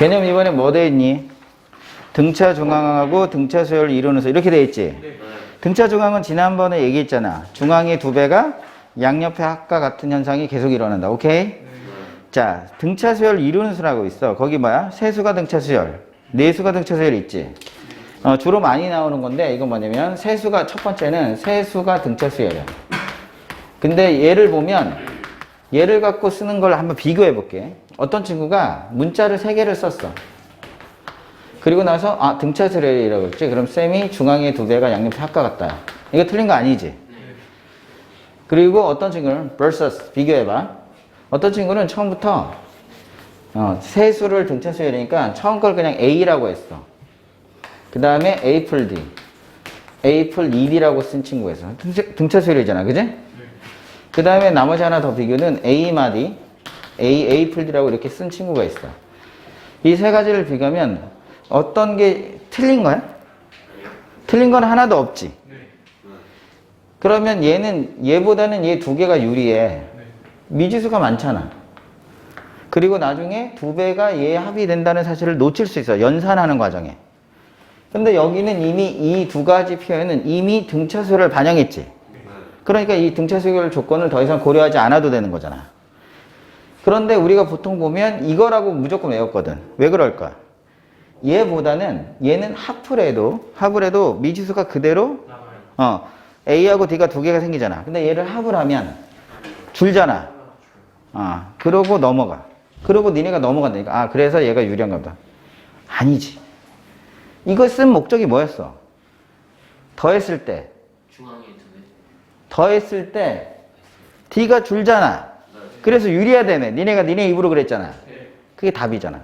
개념 이번에 뭐 돼 있니? 등차 중앙하고 등차 수열을 이루는 수 이렇게 돼 있지? 등차 중앙은 지난번에 얘기했잖아. 중앙의 두 배가 양옆의 합과 같은 현상이 계속 일어난다. 오케이? 자, 등차 수열 이루는 수라고 있어. 거기 뭐야? 세수가 등차 수열, 네수가 등차 수열 있지? 주로 많이 나오는 건데 이건 뭐냐면 세수가 첫 번째는 세수가 등차 수열이야. 근데 얘를 보면 얘를 갖고 쓰는 걸 한번 비교해 볼게. 어떤 친구가 문자를 3개를 썼어. 그리고 나서 등차 수열이라고 했지. 그럼 쌤이 중앙의 두 배가 양옆의 합과 같다. 이거 틀린 거 아니지? 그리고 어떤 친구는 versus 비교해봐. 어떤 친구는 처음부터 세수를 등차 수열이니까 처음 걸 그냥 A라고 했어. 그 다음에 A 풀 D, A 풀 ED라고 쓴 친구가 있어. 등차 수열이잖아, 그지? 그 다음에 나머지 하나 더 비교는 A 마디, A 풀 D라고 이렇게 쓴 친구가 있어. 이 세 가지를 비교하면 어떤 게 틀린 거야? 틀린 건 하나도 없지. 그러면 얘보다는 얘 두 개가 유리해. 미지수가 많잖아. 그리고 나중에 두 배가 얘 합이 된다는 사실을 놓칠 수 있어. 연산하는 과정에. 근데 여기는 이미 이 두 가지 표현은 이미 등차 수열을 반영했지. 그러니까 이 등차 수열 조건을 더 이상 고려하지 않아도 되는 거잖아. 그런데 우리가 보통 보면 이거라고 무조건 외웠거든. 왜 그럴까? 얘는 합을 해도 미지수가 그대로 A하고 D가 두 개가 생기잖아. 근데 얘를 합을 하면 줄잖아. 그러고 넘어가. 그러고 니네가 넘어간다니까. 그래서 얘가 유리한가 보다. 아니지. 이거 쓴 목적이 뭐였어? 더했을 때. 더했을 때 D가 줄잖아. 그래서 유리하다며. 니네 입으로 그랬잖아. 그게 답이잖아.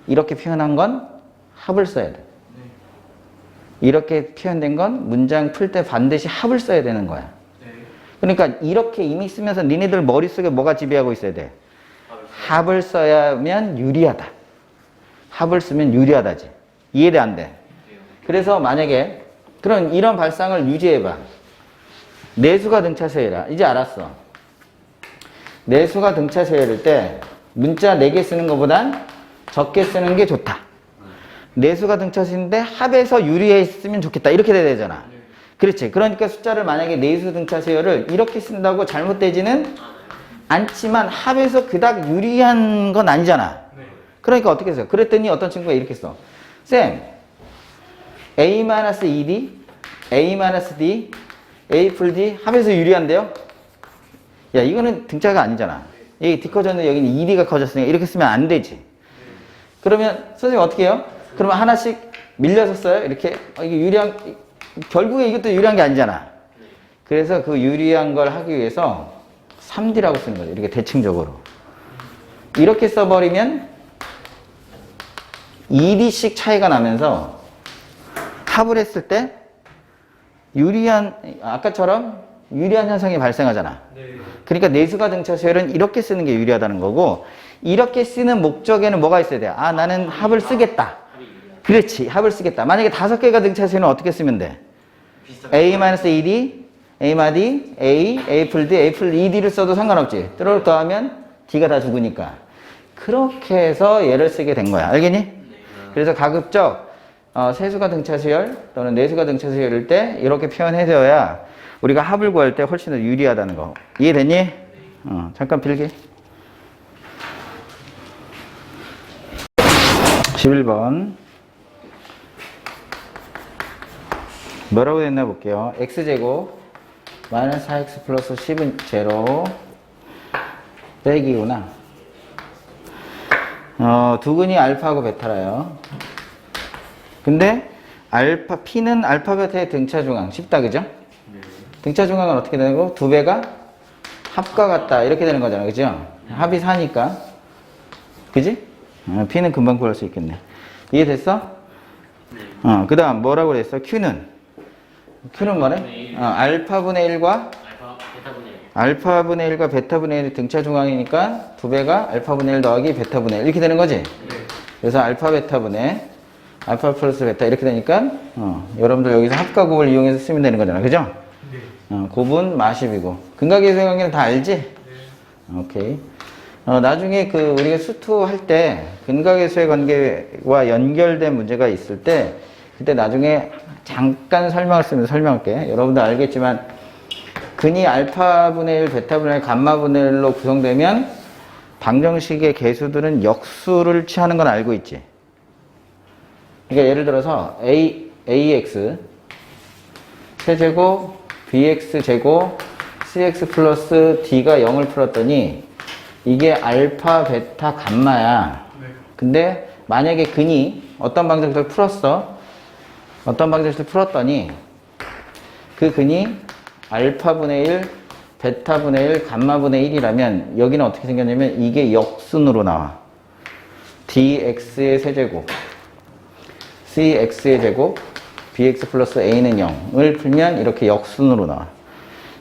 이렇게 표현한 건 합을 써야 돼. 이렇게 표현된 건 문장 풀 때 반드시 합을 써야 되는 거야. 그러니까 이렇게 이미 쓰면서 니네들 머릿속에 뭐가 지배하고 있어야 돼? 합을 써야면 유리하다. 합을 쓰면 유리하다지. 이해돼 안 돼? 그래서 만약에 이런 발상을 유지해봐. 내수가 등차 수열이라. 이제 알았어. 내수가 등차 수열일 때 문자 4개 쓰는 것보단 적게 쓰는 게 좋다. 내수가 등차 수열인데 합에서 유리했으면 좋겠다. 이렇게 돼야 되잖아. 그렇지. 그러니까 숫자를 만약에 내수 등차 수열을 이렇게 쓴다고 잘못되지는 않지만 합에서 그닥 유리한 건 아니잖아. 그러니까 어떻게 했어요? 그랬더니 어떤 친구가 이렇게 써. 쌤, A-ED, A-D, A 풀 D 합에서 유리한데요? 야, 이거는 등차가 아니잖아. 여기 D 커졌는데 여기는 ED가 커졌으니까 이렇게 쓰면 안 되지. 그러면 선생님 어떻게 해요? 그러면 하나씩 밀려서 써요? 이렇게 이게 결국에 이것도 유리한 게 아니잖아. 그래서 그 유리한 걸 하기 위해서 3D라고 쓰는 거죠. 이렇게 대칭적으로. 이렇게 써버리면 2D씩 차이가 나면서 합을 했을 때 아까처럼 유리한 현상이 발생하잖아. 그러니까 내수가 등차 수열은 이렇게 쓰는 게 유리하다는 거고, 이렇게 쓰는 목적에는 뭐가 있어야 돼? 나는 합을 쓰겠다. 그렇지. 합을 쓰겠다. 만약에 5개가 등차 수열은 어떻게 쓰면 돼? A-ED, A-D, A 풀 D, A 풀 ED를 써도 상관없지. 뚜루룩 더하면 D가 다 죽으니까. 그렇게 해서 얘를 쓰게 된 거야. 알겠니? 그래서 가급적 세수가 등차 수열 또는 내수가 등차 수열일 때 이렇게 표현해줘야 우리가 합을 구할 때 훨씬 더 유리하다는 거. 이해됐니? 잠깐 빌기. 11번. 뭐라고 됐나 볼게요. x제곱 마이너스 4x 플러스 10은 제로 빼기구나. 두근이 알파하고 베타라요. 근데 P는 알파 베타의 등차 중앙. 쉽다, 그죠? 등차 중앙은 어떻게 되고? 두 배가 합과 같다. 이렇게 되는 거잖아, 그죠? 합이 4니까. 그지? P는 금방 구할 수 있겠네. 이해됐어? 그 다음 뭐라고 그랬어? Q는 뭐네? 알파분의 1과 알파분의 1과 베타분의 1이 등차 중앙이니까 두 배가 알파분의 1 더하기 베타분의 1 이렇게 되는 거지? 그래서 알파 베타분의 알파 플러스 베타 이렇게 되니까 여러분들 여기서 합과 곱을 이용해서 쓰면 되는 거잖아, 그죠? 곱은 마십이고 근각계수의 관계는 다 알지? 오케이. 나중에 우리가 수투 할 때 근각의 관계와 연결된 문제가 있을 때 그때 나중에 잠깐 설명을 쓰면서 설명할게. 여러분들 알겠지만 근이 알파분의 1, 베타분의 1, 감마분의 1로 구성되면 방정식의 개수들은 역수를 취하는 건 알고 있지. 그러니까 예를 들어서 ax 세제곱 bx 제곱 cx 플러스 d가 0을 풀었더니 이게 알파, 베타, 감마야. 근데 만약에 근이 어떤 방정식을 풀었어. 어떤 방정식을 풀었더니 그 근이 알파분의 1, 베타분의 1, 감마분의 1이라면 여기는 어떻게 생겼냐면 이게 역순으로 나와. dx의 세제곱, cx의 제곱, bx 플러스 a는 0을 풀면 이렇게 역순으로 나와.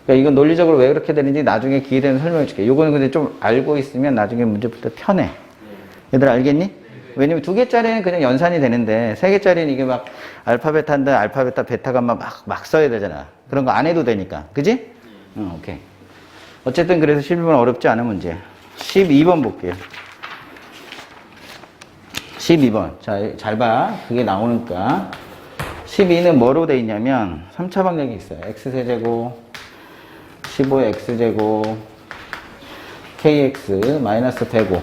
그러니까 이건 논리적으로 왜 그렇게 되는지 나중에 기회 되면 설명해 줄게. 요거는 근데 좀 알고 있으면 나중에 문제 풀 때 편해. 얘들 알겠니? 왜냐면 2개짜리는 그냥 연산이 되는데 3개짜리는 이게 막 알파 베타인데 알파 베타 베타 감마 막 써야 되잖아. 그런 거 안 해도 되니까. 그지? 오케이. 어쨌든 그래서 11번 어렵지 않은 문제. 12번 볼게요. 12번. 자, 잘 봐. 그게 나오니까. 12는 뭐로 돼 있냐면 3차 방정식이 있어요. x세제곱 15의 x제곱 kx 마이너스 105.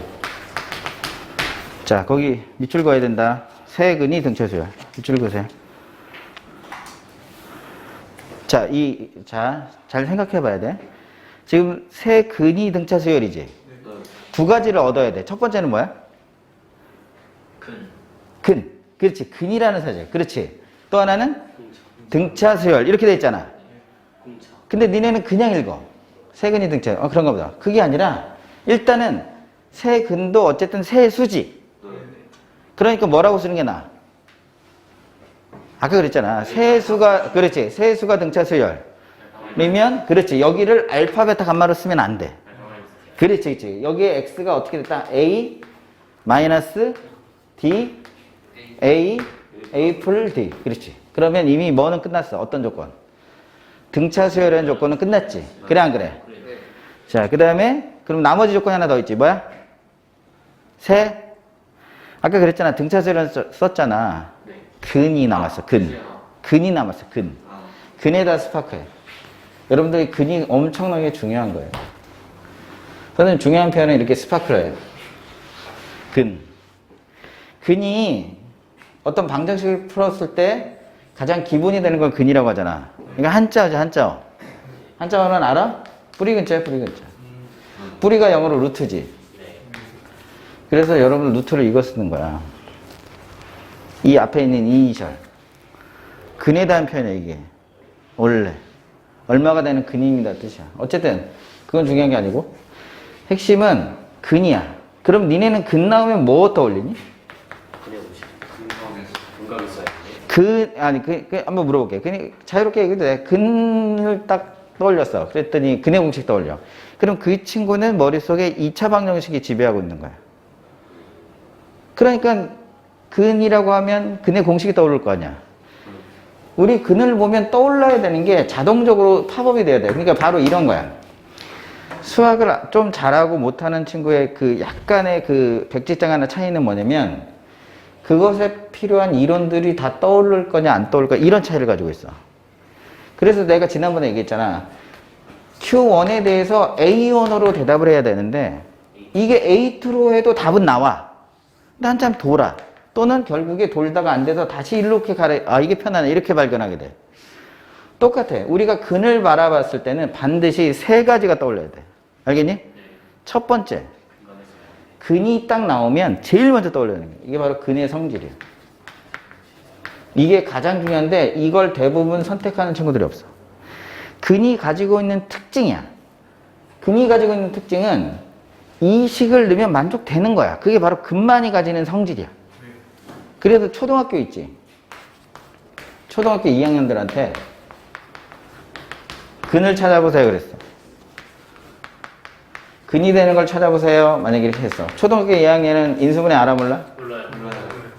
자, 거기 밑줄 그어야 된다. 세 근이 등차수열. 밑줄 그으세요. 자, 잘 생각해 봐야 돼. 지금 세 근이 등차수열이지. 두 가지를 얻어야 돼. 첫 번째는 뭐야? 근. 그렇지. 근이라는 사실. 그렇지. 또 하나는 등차수열. 이렇게 돼 있잖아. 근데 니네는 그냥 읽어. 세 근이 등차. 그런가 보다. 그게 아니라 일단은 세 근도 어쨌든 세 수지. 그러니까 뭐라고 쓰는 게 나아? 아까 그랬잖아. 세수가, 그렇지. 세수가 등차수열이면, 그렇지. 여기를 알파, 베타, 감마로 쓰면 안 돼. 그렇지, 그렇지. 여기에 x가 어떻게 됐다? a, 마이너스 d, a 풀 d. 그렇지. 그러면 이미 뭐는 끝났어? 어떤 조건? 등차수열이라는 조건은 끝났지. 그래, 안 그래? 자, 그 다음에, 그럼 나머지 조건이 하나 더 있지. 뭐야? 세. 아까 그랬잖아. 등차수열은 썼잖아. 근이 남았어. 근이 남았어. 근에다 스파크해. 여러분들이 근이 엄청나게 중요한 거예요. 저는 중요한 표현은 이렇게 스파크를 해요. 근이 어떤 방정식을 풀었을 때 가장 기본이 되는 걸 근이라고 하잖아. 그러니까 한자죠, 한자. 한자어는 알아? 뿌리 근자야, 뿌리 근자. 뿌리가 영어로 루트지. 그래서 여러분 루트를 이거 쓰는 거야. 이 앞에 있는 이니셜. 근에 대한 표현이야, 이게. 원래. 얼마가 되는 근입니다, 뜻이야. 어쨌든, 그건 중요한 게 아니고. 핵심은 근이야. 그럼 니네는 근 나오면 뭐 떠올리니? 한번 물어볼게. 자유롭게 얘기해도 돼. 근을 딱 떠올렸어. 그랬더니 근의 공식 떠올려. 그럼 그 친구는 머릿속에 2차 방정식이 지배하고 있는 거야. 그러니까 근이라고 하면 근의 공식이 떠오를 거 아니야. 우리 근을 보면 떠올라야 되는 게 자동적으로 팝업이 돼야 돼. 그러니까 바로 이런 거야. 수학을 좀 잘하고 못하는 친구의 그 약간의 그 백지장 하나 차이는 뭐냐면 그것에 필요한 이론들이 다 떠오를 거냐 안 떠오를 거냐 이런 차이를 가지고 있어. 그래서 내가 지난번에 얘기했잖아. Q1에 대해서 A1으로 대답을 해야 되는데 이게 A2로 해도 답은 나와. 근데 한참 돌아. 또는 결국에 돌다가 안 돼서 다시 이렇게 가래. 아, 이게 편하네. 이렇게 발견하게 돼. 똑같아. 우리가 근을 바라봤을 때는 반드시 세 가지가 떠올려야 돼. 알겠니? 첫 번째. 근이 딱 나오면 제일 먼저 떠올리는 게 이게 바로 근의 성질이야. 이게 가장 중요한데 이걸 대부분 선택하는 친구들이 없어. 근이 가지고 있는 특징이야. 근이 가지고 있는 특징은 이 식을 넣으면 만족되는 거야. 그게 바로 근만이 가지는 성질이야. 그래서 초등학교 있지. 초등학교 2학년들한테 근을 찾아보세요 그랬어. 근이 되는 걸 찾아보세요. 만약에 이렇게 했어. 초등학교 2학년은 인수분해 알아 몰라? 몰라요.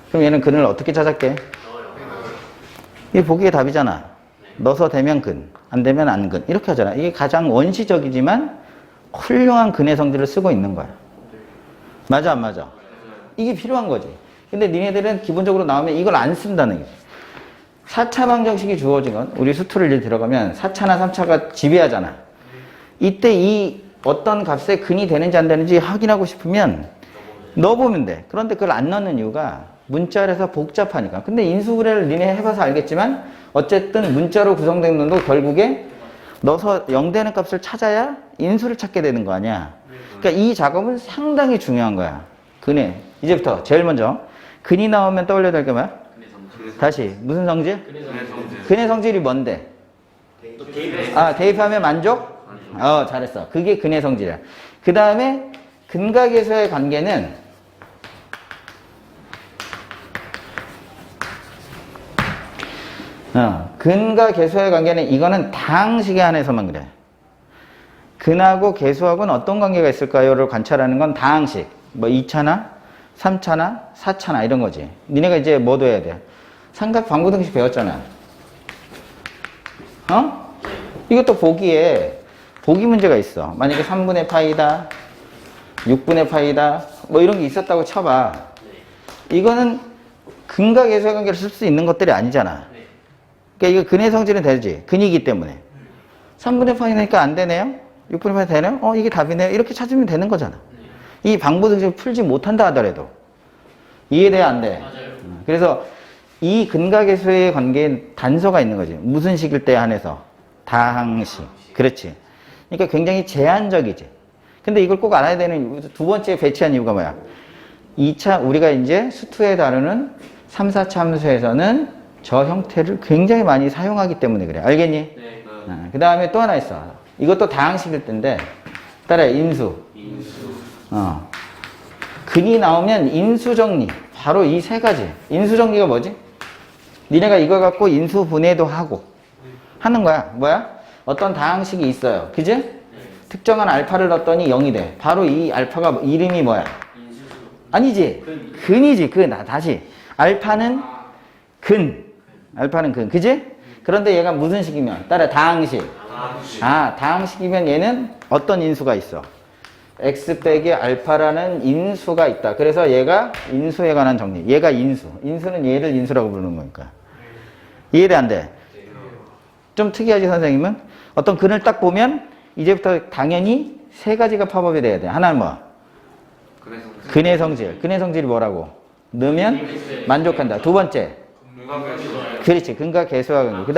그럼 얘는 근을 어떻게 찾았게? 이게 보기에 답이잖아. 넣어서 되면 근, 안 되면 안 근. 이렇게 하잖아. 이게 가장 원시적이지만 훌륭한 근의 성질을 쓰고 있는 거야. 맞아, 안 맞아? 이게 필요한 거지. 근데 니네들은 기본적으로 나오면 이걸 안 쓴다는 게. 4차 방정식이 주어진 건, 우리 수투를 이제 들어가면 4차나 3차가 지배하잖아. 이때 이 어떤 값에 근이 되는지 안 되는지 확인하고 싶으면 넣어보면 돼. 그런데 그걸 안 넣는 이유가 문자라서 복잡하니까. 근데 인수분해를 니네 해봐서 알겠지만 어쨌든 문자로 구성된 놈도 결국에 넣어서 0 되는 값을 찾아야 인수를 찾게 되는 거 아니야. 그러니까 이 작업은 상당히 중요한 거야. 근해. 이제부터 제일 먼저 근이 나오면 떠올려야 될 게 뭐야? 다시 무슨 성질? 근해 성질이 뭔데? 아, 대입하면 만족? 잘했어. 그게 근해 성질이야. 그 다음에 근각에서의 관계는 근과 계수의 관계는 이거는 다항식에 한해서만 그래. 근하고 계수하고는 어떤 관계가 있을까요를 관찰하는 건 다항식. 뭐 2차나 3차나 4차나 이런 거지. 니네가 이제 뭐도 해야 돼? 삼각 방부등식 배웠잖아. 이것도 보기에 보기 문제가 있어. 만약에 3분의 파이다, 6분의 파이다 뭐 이런 게 있었다고 쳐봐. 이거는 근과 계수의 관계를 쓸 수 있는 것들이 아니잖아. 그러니까 이거 근의 성질은 되지. 근이기 때문에. 3분의 파이니까 안 되네요? 6분의 파이 되네요? 이게 답이네요? 이렇게 찾으면 되는 거잖아. 이 방부등식을 풀지 못한다 하더라도. 이해돼? 안 돼? 맞아요. 그래서 이 근과 계수의 관계엔 단서가 있는 거지. 무슨 식일 때 한해서? 다항식. 그렇지. 그러니까 굉장히 제한적이지. 근데 이걸 꼭 알아야 되는 두 번째 배치한 이유가 뭐야? 2차, 우리가 이제 수투에 다루는 3, 4차 함수에서는 저 형태를 굉장히 많이 사용하기 때문에 그래. 알겠니? 네. 그 다음에 또 하나 있어. 이것도 다항식일 텐데, 따라해, 인수. 근이 나오면 인수정리. 바로 이 세 가지. 인수정리가 뭐지? 니네가 이거 갖고 인수분해도 하고 하는 거야. 뭐야? 어떤 다항식이 있어요. 그지? 특정한 알파를 넣었더니 0이 돼. 바로 이 알파가 이름이 뭐야? 아니지. 근이지. 다시. 알파는 근. 알파는 근. 그지? 그런데 얘가 무슨 식이면? 따라 다항식. 다항식이면 얘는 어떤 인수가 있어? x 빼기 알파라는 인수가 있다. 그래서 얘가 인수에 관한 정리. 얘가 인수. 인수는 얘를 인수라고 부르는 거니까. 이해돼 안 돼? 좀 특이하지 선생님은? 어떤 근을 딱 보면 이제부터 당연히 세 가지가 팝업이 돼야 돼. 하나는 뭐? 근의 성질. 근의 성질이 뭐라고? 넣으면 만족한다. 두 번째. 그렇지. 근과 계수와 관계.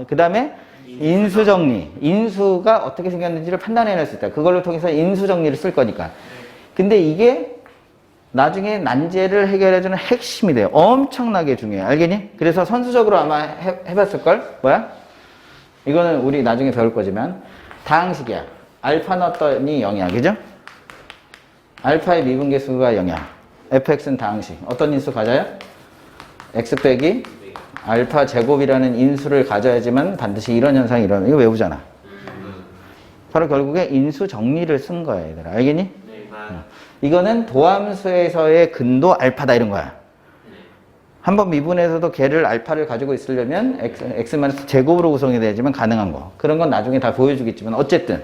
그 다음에 인수정리. 인수가 어떻게 생겼는지를 판단해낼 수 있다. 그걸로 통해서 인수정리를 쓸 거니까. 근데 이게 나중에 난제를 해결해주는 핵심이 돼요. 엄청나게 중요해. 알겠니? 그래서 선수적으로 아마 해봤을걸? 뭐야? 이거는 우리 나중에 배울 거지만 다항식이야. 알파 넣었더니 0이야. 그죠? 알파의 미분계수가 0이야. fx는 다항식. 어떤 인수 가져요? x 빼기 알파 제곱이라는 인수를 가져야지만 반드시 이런 현상이 일어나. 이거 외우잖아. 바로 결국에 인수 정리를 쓴 거야, 얘들아. 알겠니? 이거는 도함수에서의 근도 알파다 이런 거야. 한번 미분에서도 걔를 알파를 가지고 있으려면 x 제곱으로 구성이 되지만 가능한 거. 그런 건 나중에 다 보여주겠지만 어쨌든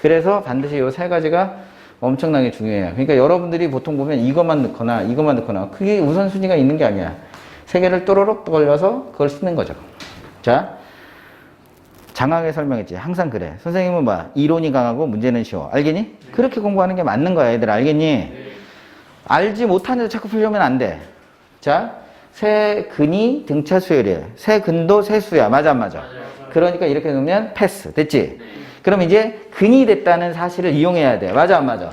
그래서 반드시 이 세 가지가 엄청나게 중요해요. 그러니까 여러분들이 보통 보면 이것만 넣거나 그게 우선순위가 있는 게 아니야. 세 개를 또로록 걸려서 그걸 쓰는 거죠. 자, 장하게 설명했지. 항상 그래. 선생님은 뭐 이론이 강하고 문제는 쉬워. 알겠니? 그렇게 공부하는 게 맞는 거야, 얘들. 알겠니? 알지 못하는데 자꾸 풀려면 안 돼. 자, 세 근이 등차 수열이에요. 세 근도 세 수야. 맞아, 안 맞아? 그러니까 이렇게 놓으면 패스. 됐지? 그럼 이제 근이 됐다는 사실을 이용해야 돼. 맞아, 안 맞아?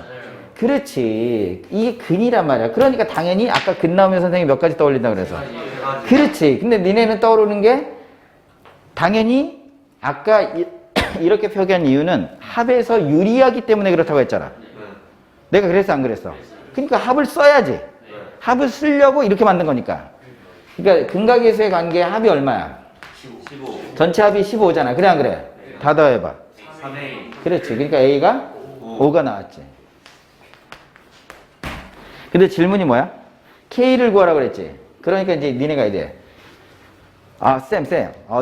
그렇지. 이게 근이란 말이야. 그러니까 당연히 아까 근 나오면 선생님이 몇 가지 떠올린다 그래서. 그렇지. 근데 니네는 떠오르는 게 당연히 아까 이렇게 표기한 이유는 합에서 유리하기 때문에 그렇다고 했잖아. 내가 그랬어, 안 그랬어? 그러니까 합을 써야지. 합을 쓰려고 이렇게 만든 거니까. 그러니까 근과 계수의 관계 합이 얼마야? 15. 전체 합이 15잖아. 그래, 안 그래? 다 더해봐. 3A. 그렇지. 그러니까 A가 5가 나왔지. 근데 질문이 뭐야? K를 구하라고 그랬지. 그러니까 이제 니네가 이제 쌤.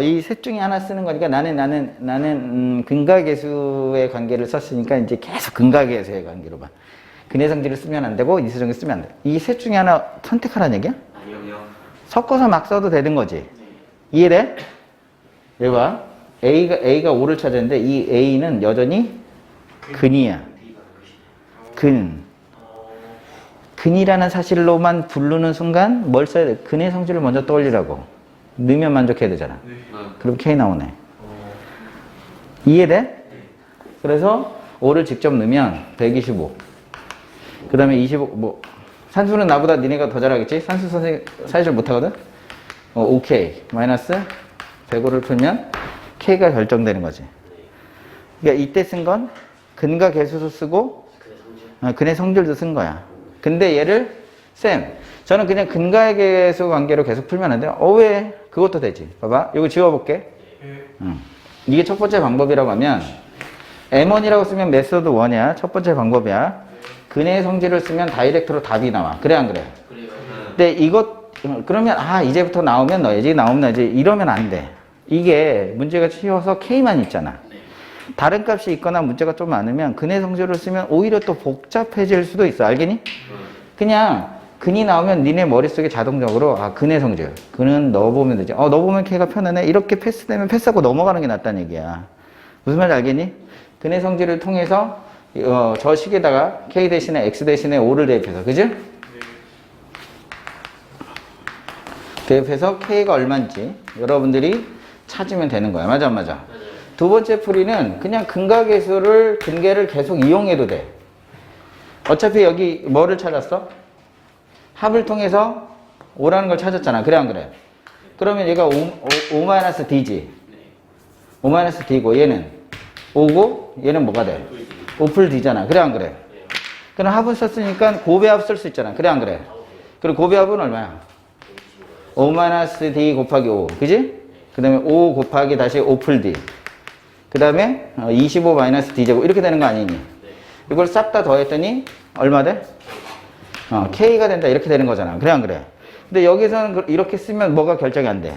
이 셋 중에 하나 쓰는 거니까 나는 근과 계수의 관계를 썼으니까 이제 계속 근과 계수의 관계로 봐. 근의 성질을 쓰면 안 되고 이수정을 쓰면 안 돼. 이 셋 중에 하나 선택하라는 얘기야? 아니요. 섞어서 막 써도 되는 거지. 이해돼? 여기 봐. A가 5를 찾았는데 이 A는 여전히 근이야. 근. 근이라는 사실로만 부르는 순간 뭘 써야 돼? 근의 성질을 먼저 떠올리라고. 넣으면 만족해야 되잖아. 그럼 K 나오네. 이해돼? 그래서 5를 직접 넣으면 125. 그 다음에 25, 뭐, 산수는 나보다 니네가 더 잘하겠지? 산수 선생님 사실 못하거든? 오케이. 마이너스 105를 풀면 K가 결정되는 거지. 그러니까 이때 쓴 건 근과 개수도 쓰고, 근의 성질도 쓴 거야. 근데 얘를, 쌤, 저는 그냥 근과의 개수 관계로 계속 풀면 안 돼요? 왜? 그것도 되지. 봐봐. 이거 지워볼게. 이게 첫 번째 방법이라고 하면, M1이라고 쓰면 메소드 1이야. 첫 번째 방법이야. 근의 성질을 쓰면 다이렉트로 답이 나와. 그래, 안 그래? 그래요. 근데 그러면, 이제부터 나오면 넣어야지, 나오면 넣어야지. 이러면 안 돼. 이게 문제가 쉬워서 K만 있잖아. 다른 값이 있거나 문제가 좀 많으면 근의 성질을 쓰면 오히려 또 복잡해질 수도 있어. 알겠니? 그냥 근이 나오면 니네 머릿속에 자동적으로 근의 성질. 근은 넣어보면 되지. 넣어보면 K가 편하네. 이렇게 패스되면 패스하고 넘어가는 게 낫다는 얘기야. 무슨 말인지 알겠니? 근의 성질을 통해서 저 식에다가 K 대신에 X 대신에 5를 대입해서. 그지? 대입해서 K가 얼마인지 여러분들이 찾으면 되는 거야. 맞아, 안 맞아? 두 번째 풀이는 그냥 근계를 계속 이용해도 돼. 어차피 여기 뭐를 찾았어? 합을 통해서 5라는 걸 찾았잖아. 그래, 안 그래? 그러면 얘가 5-D지. 5-D고 얘는 5고 얘는 뭐가 돼? 5풀 D잖아. 그래, 안 그래? 그럼 합을 썼으니까 고배합 쓸 수 있잖아. 그래, 안 그래? 그럼 고배합은 얼마야? 5-D 곱하기 5. 그지? 그 다음에 5 곱하기 다시 5풀 D. 그 다음에 25-D제곱 이렇게 되는 거 아니니? 이걸 싹 다 더했더니 얼마 돼? K가 된다 이렇게 되는 거잖아. 그래, 안 그래? 근데 여기서는 이렇게 쓰면 뭐가 결정이 안 돼?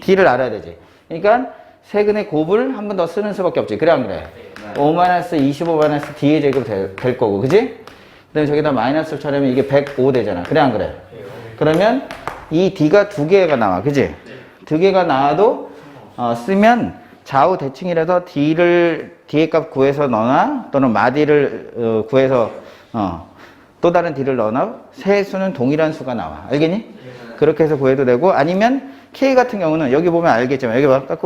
D를 알아야 되지. 그러니까 세근의 곱을 한 번 더 쓰는 수밖에 없지. 그래, 안 그래? 5-25-D의 제곱 될 거고, 그지? 그 다음에 저기다 마이너스를 쳐내면 이게 105 되잖아. 그래, 안 그래? 그러면 이 D가 두 개가 나와. 그지? 두 개가 나와도 쓰면 좌우 대칭이라서 D의 값 구해서 넣거나 또는 마디를 구해서 또 다른 D를 넣거나 세 수는 동일한 수가 나와. 알겠니? 그렇게 해서 구해도 되고 아니면 K 같은 경우는 여기 보면 알겠지만 여기 봐. 딱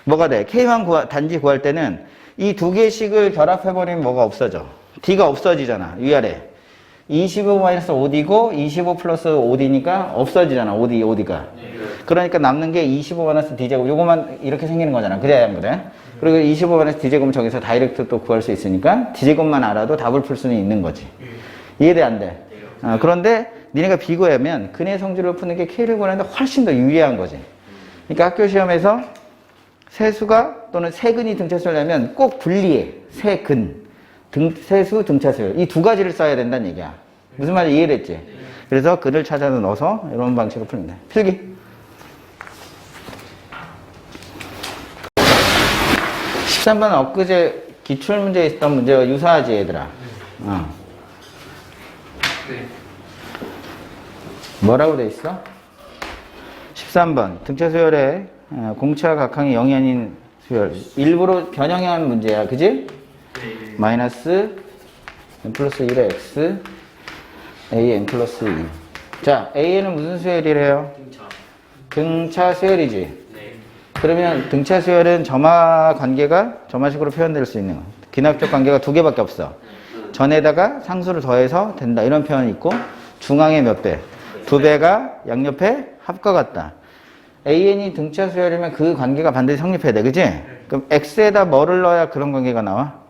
뭐가 돼? K만 단지 구할 때는 이 두 개씩을 결합해버리면 뭐가 없어져? D가 없어지잖아. 위아래. 25-5D고 25 플러스 5D니까 없어지잖아. 5D가. 그러니까 남는 게 25-D제곱. 요거만 이렇게 생기는 거잖아. 그래, 안 그래? 그리고 25-D제곱은 저기서 다이렉트 또 구할 수 있으니까 D제곱만 알아도 답을 풀 수는 있는 거지. 이해돼, 안 돼? 그런데 니네가 비교하면 근의 성질을 푸는 게 K를 구하는데 훨씬 더 유리한 거지. 그러니까 학교 시험에서 세수가 또는 세근이 등차수열려면 꼭 분리해. 세근. 세수, 등차수열. 이 두 가지를 써야 된다는 얘기야. 무슨 말인지 이해됐지? 그래서 근을 찾아서 넣어서 이런 방식으로 풀면 돼. 필기. 13번은 엊그제 기출문제에 있었던 문제와 유사하지, 얘들아. 뭐라고 돼 있어? 13번. 등차수열에 공차 각항이 0이 아닌 수열. 일부러 변형한 문제야. 그지? 마이너스 n 플러스 1의 x a n 플러스 2. 자, a는 무슨 수열이래요? 등차 수열이지. 그러면 등차 수열은 점화 관계가 점화식으로 표현될 수 있는 기하학적 관계가 두 개밖에 없어. 전에다가 상수를 더해서 된다 이런 표현이 있고 중앙에 몇 배? 두 배가 양옆에 합과 같다. an이 등차 수열이면 그 관계가 반드시 성립해야 돼. 그지? 그럼 x에다 뭐를 넣어야 그런 관계가 나와?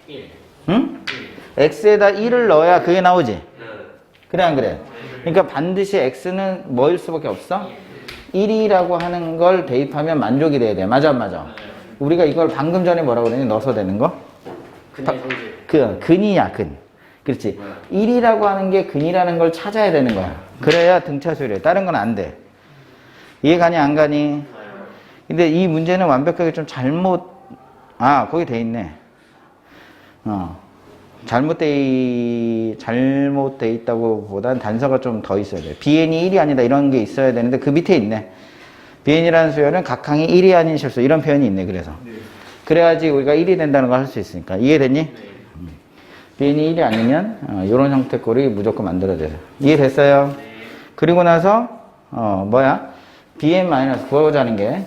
1. 응? x에다 1을 넣어야 그게 나오지? 그래, 안 그래? 그러니까 반드시 x는 뭐일 수밖에 없어? 1이라고 하는 걸 대입하면 만족이 돼야 돼. 맞아, 안 맞아? 우리가 이걸 방금 전에 뭐라고 그랬니? 넣어서 되는 거? 근이야, 근. 그렇지. 1이라고 하는 게 근이라는 걸 찾아야 되는 거야. 그래야 등차수열이야. 다른 건 안 돼. 이해 가니, 안 가니? 근데 이 문제는 완벽하게 좀 잘못, 거기 돼 있네. 잘못돼 있다고 보단 단서가 좀 더 있어야 돼. bn이 1이 아니다 이런 게 있어야 되는데 그 밑에 있네. bn이라는 수열은 각항이 1이 아닌 실수 이런 표현이 있네. 그래서 그래야지 우리가 1이 된다는 걸 할 수 있으니까. 이해됐니? bn이 1이 아니면 이런 형태 꼴이 무조건 만들어져요. 이해됐어요? 그리고 나서 bn 마이너스 구하자는 게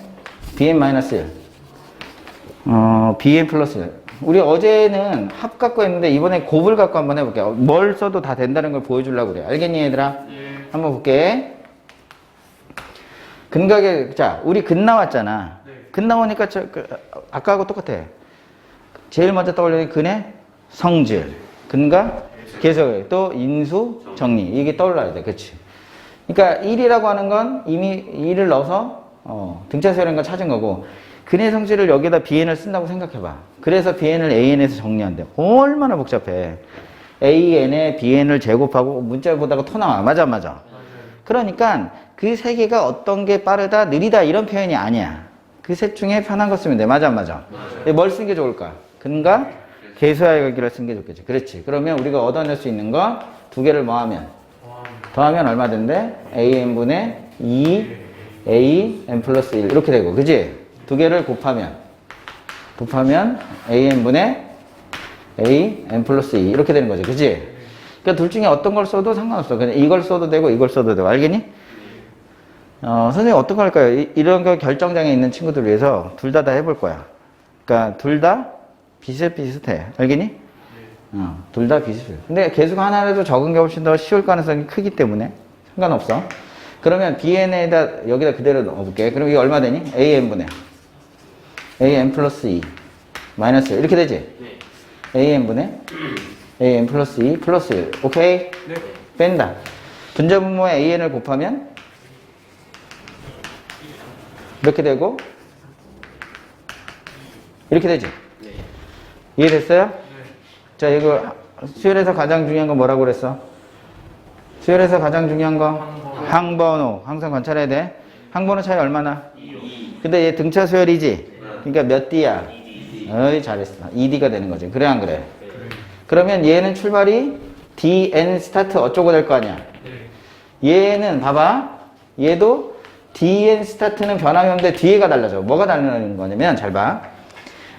bn-1 bn 플러스 1. 우리 어제는 합 갖고 했는데 이번에 곱을 갖고 한번 해볼게요. 뭘 써도 다 된다는 걸 보여주려고 그래. 알겠니 얘들아? 한번 볼게. 근각에 자 우리 근 나왔잖아. 근 나오니까 아까하고 똑같아. 제일 먼저 떠올리는 근의 성질, 근각, 계속 또 인수, 정리 이게 떠올라야 돼. 그렇지? 그러니까 1이라고 하는 건 이미 1을 넣어서 등차수열인 걸 찾은 거고 근의 성질을 여기다 bn을 쓴다고 생각해봐. 그래서 bn을 an에서 정리한대. 얼마나 복잡해. an에 bn을 제곱하고 문자 보다가 토 나와. 맞아. 그러니까 그 세 개가 어떤 게 빠르다, 느리다 이런 표현이 아니야. 그 셋 중에 편한 거 쓰면 돼. 맞아. 뭘 쓴 게 좋을까? 근과 계수하여 가기를 쓴 게 좋겠지. 그렇지. 그러면 우리가 얻어낼 수 있는 거 두 개를 뭐하면? 더하면 얼마 된대? an분의 2 an 플러스 1 이렇게 되고 그지? 두 개를 곱하면 an분의 an 플러스 2 이렇게 되는 거죠. 그지? 그러니까 둘 중에 어떤 걸 써도 상관없어. 그냥 이걸 써도 되고 이걸 써도 되고. 알겠니? 선생님 어떤 거 할까요? 이런 거 결정장애 있는 친구들 위해서 둘 다 해볼 거야. 그러니까 둘 다 비슷비슷해. 알겠니? 둘 다 비슷해. 근데 계속 하나라도 적은 게 훨씬 더 쉬울 가능성이 크기 때문에 상관없어. 그러면 bn에다 여기다 그대로 넣어볼게. 그럼 이게 얼마 되니? an분의 an 플러스 2 마이너스 1 이렇게 되지? an분의 an 플러스 2 플러스 1 오케이? 뺀다. 분자분모에 an을 곱하면 이렇게 되고 이렇게 되지? 이해됐어요? 자 이거 수열에서 가장 중요한 건 뭐라고 그랬어? 수열에서 가장 중요한 거 항번호 항상 관찰해야 돼. 항번호 차이 얼마나? 2. 근데 얘 등차 수열이지? 그러니까 몇 D야? 어이 잘했어. 2D가 되는 거지. 그래 안 그래? 그러면 얘는 출발이 DN 스타트 어쩌고 될 거 아니야? 얘는 봐봐. 얘도 DN 스타트는 변함이 뒤에가 달라져. 뭐가 다르는 거냐면 잘 봐.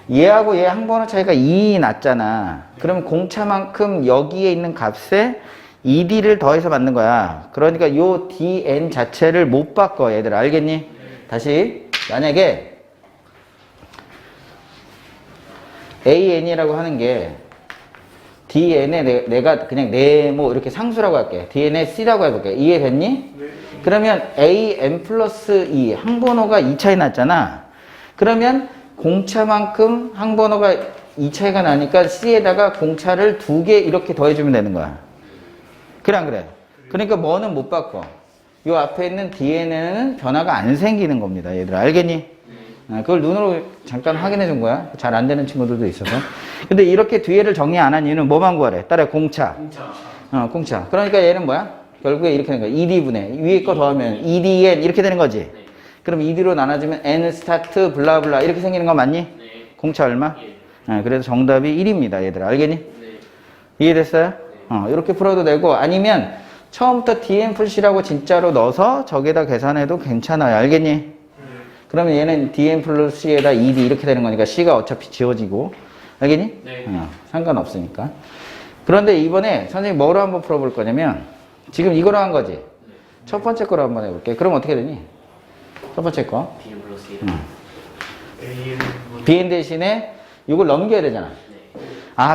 얘하고 얘 항번호 차이가 2 났잖아. 그럼 공차만큼 여기에 있는 값에 2D를 더해서 만든 거야. 그러니까 요 DN 자체를 못 바꿔 얘들. 알겠니? 다시 만약에 AN이라고 하는 게 DN에 내가 그냥 네모 이렇게 상수라고 할게. DN에 C라고 해볼게. 이해됐니? 그러면 AN 플러스 2 항번호가 2 차이 났잖아. 그러면 공차만큼 항번호가 2 차이가 나니까 C에다가 공차를 2개 이렇게 더해주면 되는 거야. 그래 안 그래? 그러니까 뭐는 못 바꿔. 요 앞에 있는 DN에는 변화가 안 생기는 겁니다. 얘들아 알겠니? 그걸 눈으로 잠깐 확인해 준 거야. 잘 안 되는 친구들도 있어서. 근데 이렇게 뒤에를 정리 안 한 이유는 뭐만 구하래? 따라 공차. 공차. 그러니까 얘는 뭐야? 결국에 이렇게 되는 거야. 2D분의 위에 거 더하면 2DN 이렇게 되는 거지. 그럼 2D로 나눠주면 N 스타트 블라블라 이렇게 생기는 거 맞니? 공차 얼마? 그래서 정답이 1입니다. 얘들아 알겠니? 이해됐어요? 이렇게 풀어도 되고 아니면 처음부터 DN 풀C라고 진짜로 넣어서 저기다 계산해도 괜찮아요. 알겠니? 그러면 얘는 DN 플러스 C에다 2D 이렇게 되는 거니까 C가 어차피 지워지고 알겠니? 상관없으니까. 그런데 이번에 선생님 뭐로 한번 풀어볼 거냐면 지금 이거로 한 거지? 첫 번째 거로 한번 해볼게. 그럼 어떻게 되니? 첫 번째 거 BN 플러스 1. BN 대신에 이걸 넘겨야 되잖아.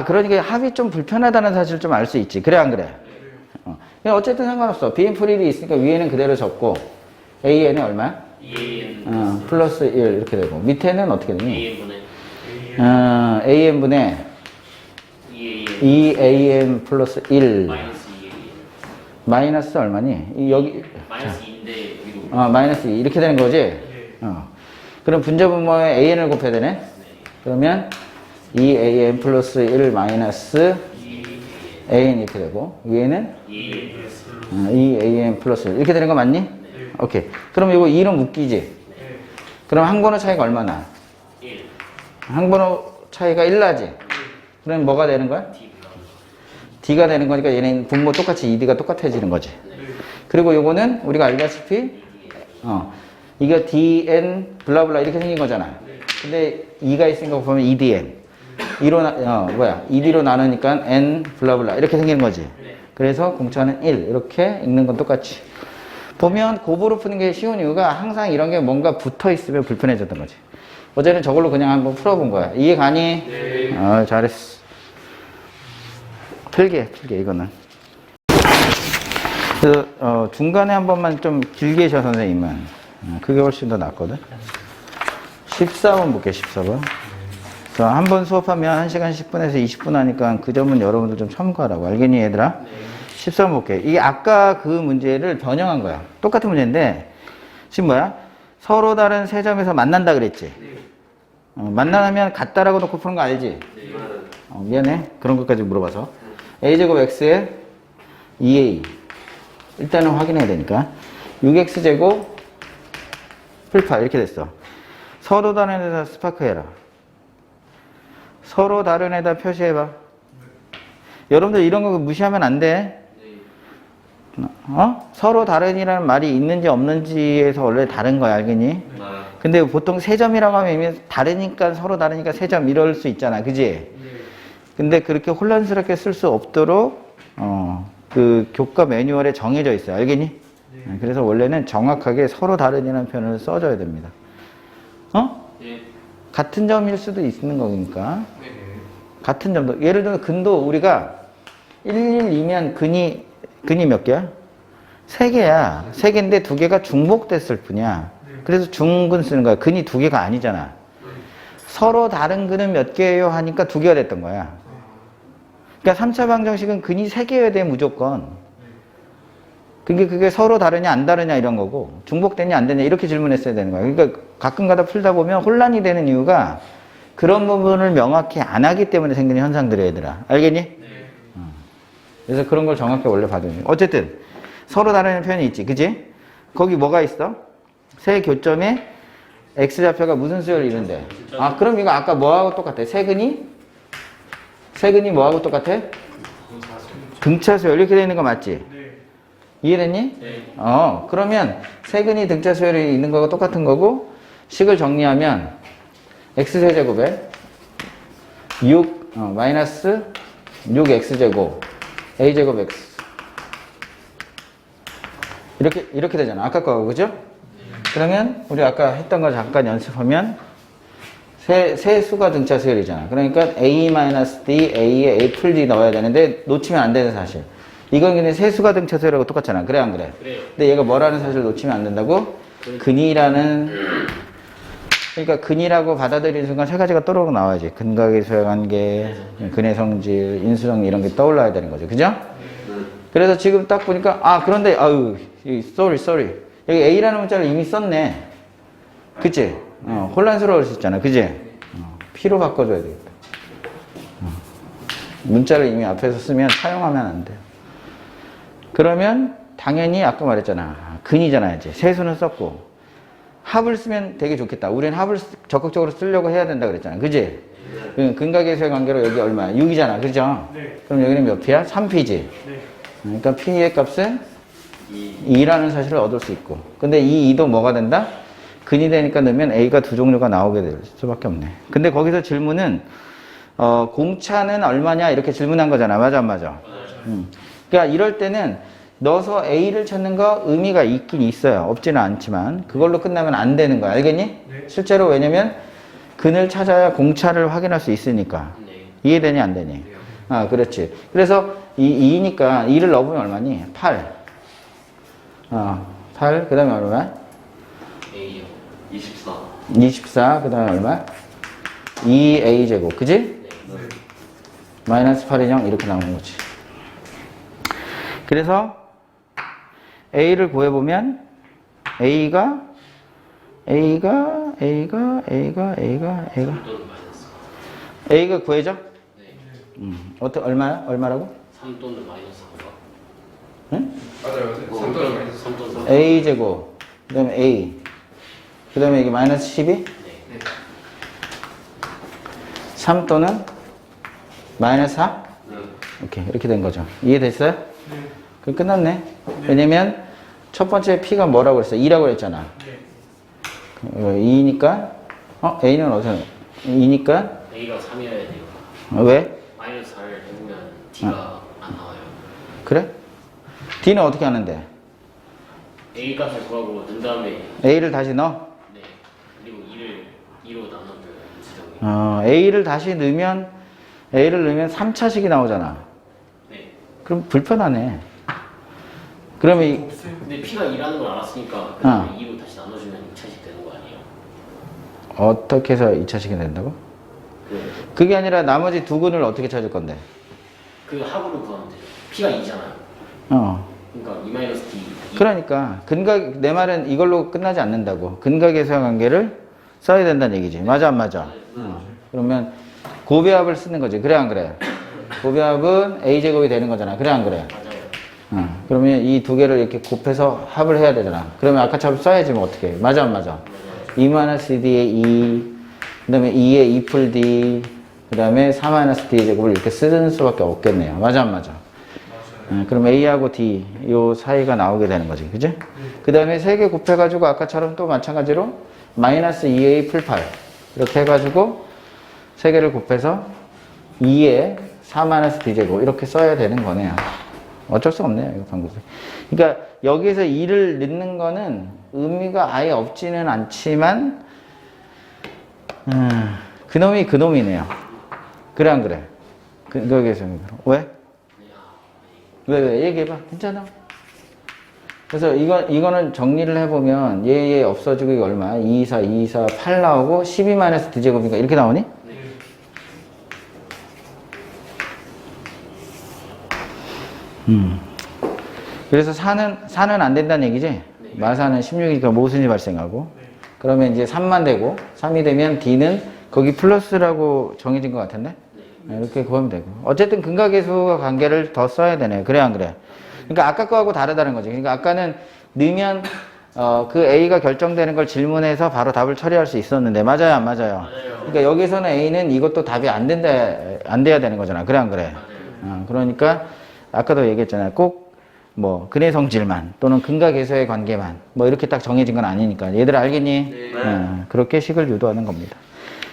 그러니까 합이 좀 불편하다는 사실을 좀 알 수 있지. 그래 안 그래? 어쨌든 상관없어. BN 풀1이 있으니까 위에는 그대로 적고 AN이 얼마야? 2AN 플러스 1 이렇게 되고 밑에는 어떻게 되니? AN분의 AN분의 2AN 플러스 1 마이너스 2AN 마이너스 얼마니? 여기 마이너스 2인데 여기도 마이너스 2 이렇게 되는 거지? 그럼 분자분모에 AN을 곱해야 되네? 그러면 2AN 플러스 1 마이너스 AN 이렇게 되고 위에는 2AN 플러스 1 이렇게 되는 거 맞니? 오케이. 그럼 이거 2는 묶이지? 그럼 항번호 차이가 얼마나? 1. 항번호 차이가 1 나지? 그럼 뭐가 되는 거야? D가 되는 거니까 얘는 분모 똑같이 2D가 똑같아지는 거지. 그리고 요거는 우리가 알다시피 이거 DN 블라블라 이렇게 생긴 거잖아. 근데 2가 있으니까 보면 2DN 2D로 나누니까 N 블라블라 이렇게 생기는 거지. 그래서 공차는 1 이렇게 읽는 건 똑같이. 보면 곱으로 푸는 게 쉬운 이유가 항상 이런 게 뭔가 붙어 있으면 불편해졌던 거지. 어제는 저걸로 그냥 한번 풀어본 거야. 이해 가니? 네. 잘했어. 풀게 이거는. 그래서 중간에 한 번만 좀 길게 쉬어 선생님은. 그게 훨씬 더 낫거든. 14번 볼게 14번. 그래서 한 번 수업하면 1시간 10분에서 20분 하니까 그 점은 여러분들 좀 참고하라고. 알겠니 얘들아? 14번 볼게. 이게 아까 그 문제를 변형한 거야. 똑같은 문제인데 지금 뭐야? 서로 다른 세 점에서 만난다 그랬지? 만나면 같다라고 놓고 푸는 거 알지? 미안해. 그런 것까지 물어봐서. a제곱 x에 2a. 일단은 확인해야 되니까. 6x제곱 풀파 이렇게 됐어. 서로 다른 애다 스파크 해라. 서로 다른 애다 표시해봐. 여러분들 이런 거 무시하면 안 돼. 서로 다른이라는 말이 있는지 없는지에서 원래 다른 거야, 알겠니? 근데 보통 세 점이라고 하면 이미 다르니까 서로 다르니까 세 점 이럴 수 있잖아, 그지? 근데 그렇게 혼란스럽게 쓸 수 없도록 그 교과 매뉴얼에 정해져 있어요, 알겠니? 그래서 원래는 정확하게 서로 다른이라는 표현을 써줘야 됩니다. 같은 점일 수도 있는 거니까. 같은 점도. 예를 들어 근도 우리가 112면 근이 몇 개야? 3개야. 3개인데 2개가 중복됐을 뿐이야. 그래서 중근 쓰는 거야. 근이 2개가 아니잖아. 서로 다른 근은 몇 개예요? 하니까 2개가 됐던 거야. 그러니까 3차 방정식은 근이 3개여야 돼, 무조건. 그게 서로 다르냐 안 다르냐 이런 거고 중복되냐 안 되냐 이렇게 질문했어야 되는 거야. 그러니까 가끔가다 풀다 보면 혼란이 되는 이유가 그런 부분을 명확히 안 하기 때문에 생기는 현상들이야, 얘들아. 알겠니? 그래서 그런 걸 정확히 원래 받으면 돼. 어쨌든 서로 다른 표현이 있지, 그치? 거기 뭐가 있어? 세 교점에 x좌표가 무슨 수열을 이룬대? 그럼 이거 아까 뭐하고 똑같아? 세근이 뭐하고 똑같아? 등차수열 이렇게 되어 있는 거 맞지? 이해됐니? 네. 그러면 세근이 등차 수열이 있는 거가 똑같은 거고 식을 정리하면 x세제곱에 6 6x제곱 a제곱 x 이렇게 되잖아. 아까 거하고, 그죠? 그러면 우리 아까 했던 거 잠깐 연습하면 세 수가 등차 수열이잖아. 그러니까 a-d a에 a 풀 d 넣어야 되는데 놓치면 안 되는 사실. 이건 그냥 세수가 등차 수열하고 똑같잖아. 그래 안 그래? 그래요. 근데 얘가 뭐라는 사실을 놓치면 안 된다고? 근이라는 그러니까 근이라고 받아들이는 순간 세 가지가 또르르 나와야지. 근각의 수열관계, 근의 성질, 인수정리 이런 게 떠올라야 되는 거죠. 그죠? 그래서 지금 딱 보니까 그런데 sorry 여기 a라는 문자를 이미 썼네. 그치? 혼란스러울 수 있잖아. 그치? p로 바꿔줘야 되겠다. 문자를 이미 앞에서 쓰면 차용하면 안 돼요. 그러면 당연히 아까 말했잖아. 근이잖아 이제. 세수는 썼고 합을 쓰면 되게 좋겠다. 우리는 합을 적극적으로 쓰려고 해야 된다 그랬잖아. 그지? 근각의 수열 관계로 여기 얼마야? 6이잖아. 그죠? 네. 그럼 여기는 몇 p야? 3p지? 네. 그러니까 p의 값은 2라는 사실을 얻을 수 있고. 근데 이 2도 뭐가 된다? 근이 되니까 넣으면 a가 두 종류가 나오게 될 수밖에 없네. 근데 거기서 질문은 공차는 얼마냐 이렇게 질문한 거잖아. 맞아 안 맞아? 그러니까 이럴 때는 넣어서 a를 찾는 거 의미가 있긴 있어요. 없지는 않지만 그걸로 끝나면 안 되는 거야. 알겠니? 네. 실제로 왜냐면 근을 찾아야 공차를 확인할 수 있으니까. 네. 이해되니 안 되니? 네. 그렇지. 그래서 2니까 2를 넣어보면 얼마니? 8. 8. 그 다음에 얼마? A요. 24. 24. 그 다음에 얼마? 2a제곱. 그지? 네. 마이너스 8인 0 이렇게 나오는 거지. 그래서 a를 구해보면 a가 구해져? 네. 얼마라고? 3 또는 마이너스 4가? 응? 맞아요. 3 또는 마이너스 3 또는 a제곱 그 다음에 a 그 다음에 이게 마이너스 12? 네. 3 또는 마이너스 4? 오케이. 이렇게 된 거죠. 이해됐어요? 네. 그럼 끝났네. 왜냐면 첫 번째 P가 뭐라고 그랬어? 2라고 그랬잖아. 네. 2니까 A는 어디서? 2니까 A가 3이어야 돼요. 왜? 마이너스 4를 해보면 D가 안 나와요. 그래? D는 어떻게 하는데? A 값을 구하고 넣은 다음에 A를 다시 넣어? 네 그리고 2로 나눠줘요. 지정이. A를 다시 넣으면 A를 넣으면 3차식이 나오잖아. 네. 그럼 불편하네. 그러면 없어요. 근데 P가 2라는 걸 알았으니까 그 다음에 2로 다시 나눠주면 2차식 되는 거 아니에요? 어떻게 해서 2차식이 된다고? 그게 아니라 나머지 두 근을 어떻게 찾을 건데? 그 합으로 구하면 돼요. P가 2잖아요. 그러니까 2 마이너스 D. 그러니까 근각 내 말은 이걸로 끝나지 않는다고. 근각에서의 관계를 써야 된다는 얘기지. 맞아 안 맞아? 그러면 고배합을 쓰는 거지. 그래 안 그래? 고배합은 A제곱이 되는 거잖아. 그래 안 그래? 맞아요. 그러면 이 두 개를 이렇게 곱해서 합을 해야 되잖아. 그러면 아까처럼 써야지 뭐 어떻게. 맞아 안 맞아? 2-D에 2, 그 다음에 2에 2 풀 D, 그 다음에 4-D의 제곱을 이렇게 쓰는 수밖에 없겠네요. 맞아 안 맞아? 그럼 A하고 D 요 사이가 나오게 되는 거지. 그지? 그 다음에 3개 곱해가지고 아까처럼 또 마찬가지로 마이너스 2A 풀 8 이렇게 해가지고 3개를 곱해서 2에 4-D 제곱 이렇게 써야 되는 거네요. 어쩔 수 없네요. 이거 방법이. 그러니까 여기에서 2를 넣는 거는 의미가 아예 없지는 않지만 그놈이 그놈이네요. 그래 안 그래? 여기에서 왜? 왜? 얘기해봐. 괜찮아. 그래서 이거는 정리를 해보면 얘 없어지고 이거 얼마야? 2, 4, 2, 4, 8 나오고 12-D제곱이니까 이렇게 나오니? 그래서 4는 안 된다는 얘기지? 마사는 16이니까 모순이 발생하고 그러면 이제 3만 되고 3이 되면 D는 거기 플러스라고 정해진 것 같은데? 이렇게 구하면 되고 어쨌든 근각계수와 관계를 더 써야 되네. 그래 안 그래? 그러니까 아까 거하고 다르다는 거지. 그러니까 아까는 넣으면 그 A가 결정되는 걸 질문해서 바로 답을 처리할 수 있었는데 맞아요 안 맞아요? 그러니까 여기서는 A는 이것도 답이 안 돼야 되는 거잖아. 그래 안 그래? 그러니까 아까도 얘기했잖아요. 꼭 뭐 근의 성질만 또는 근각계수의 관계만 뭐 이렇게 딱 정해진 건 아니니까 얘들 알겠니? 네. 그렇게 식을 유도하는 겁니다.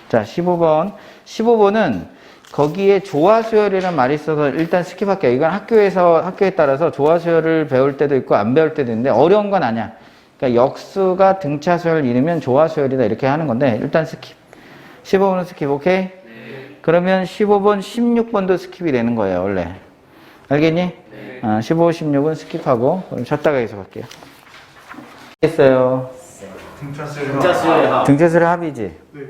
자 15번 15번은 거기에 조화수열이라는 말이 있어서 일단 스킵할게요. 이건 학교에 따라서 조화수열을 배울 때도 있고 안 배울 때도 있는데 어려운 건 아니야. 그러니까 역수가 등차수열을 이루면 조화수열이다 이렇게 하는 건데 일단 스킵. 15번은 스킵 오케이? 네. 그러면 15번 16번도 스킵이 되는 거예요 원래. 알겠니? 네. 15, 16은 스킵하고 그럼 쉬었다가 계속 할게요. 했어요. 등차수의 합. 등차수열의 합이지? 네.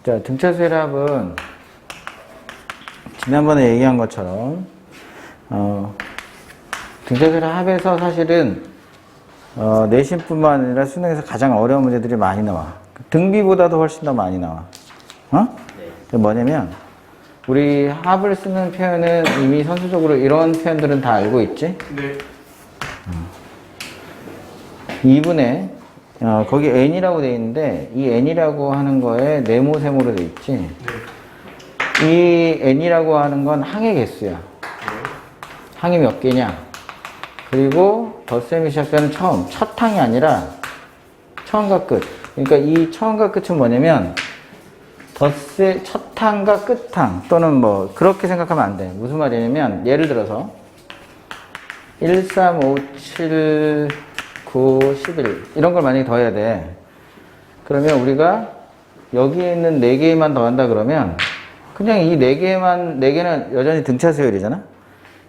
자, 등차수열의 합은 지난번에 얘기한 것처럼 등차수열의 합에서 사실은 내신뿐만 아니라 수능에서 가장 어려운 문제들이 많이 나와. 등비보다도 훨씬 더 많이 나와. 네. 뭐냐면 우리 합을 쓰는 표현은 이미 선수적으로 이런 표현들은 다 알고 있지? 네. 2분의 거기 n이라고 돼 있는데 이 n이라고 하는 거에 네모 세모로 돼 있지. 이 n이라고 하는 건 항의 개수야. 항이 몇 개냐? 그리고 덧셈이 시작되는 첫 항이 아니라 처음과 끝. 그러니까 이 처음과 끝은 뭐냐면 첫 항과 끝 항 또는 뭐 그렇게 생각하면 안 돼. 무슨 말이냐면 예를 들어서 1, 3, 5, 7, 9, 11 이런 걸 만약에 더해야 돼. 그러면 우리가 여기에 있는 4개만 더한다 그러면 그냥 이 4개는 여전히 등차수열이잖아.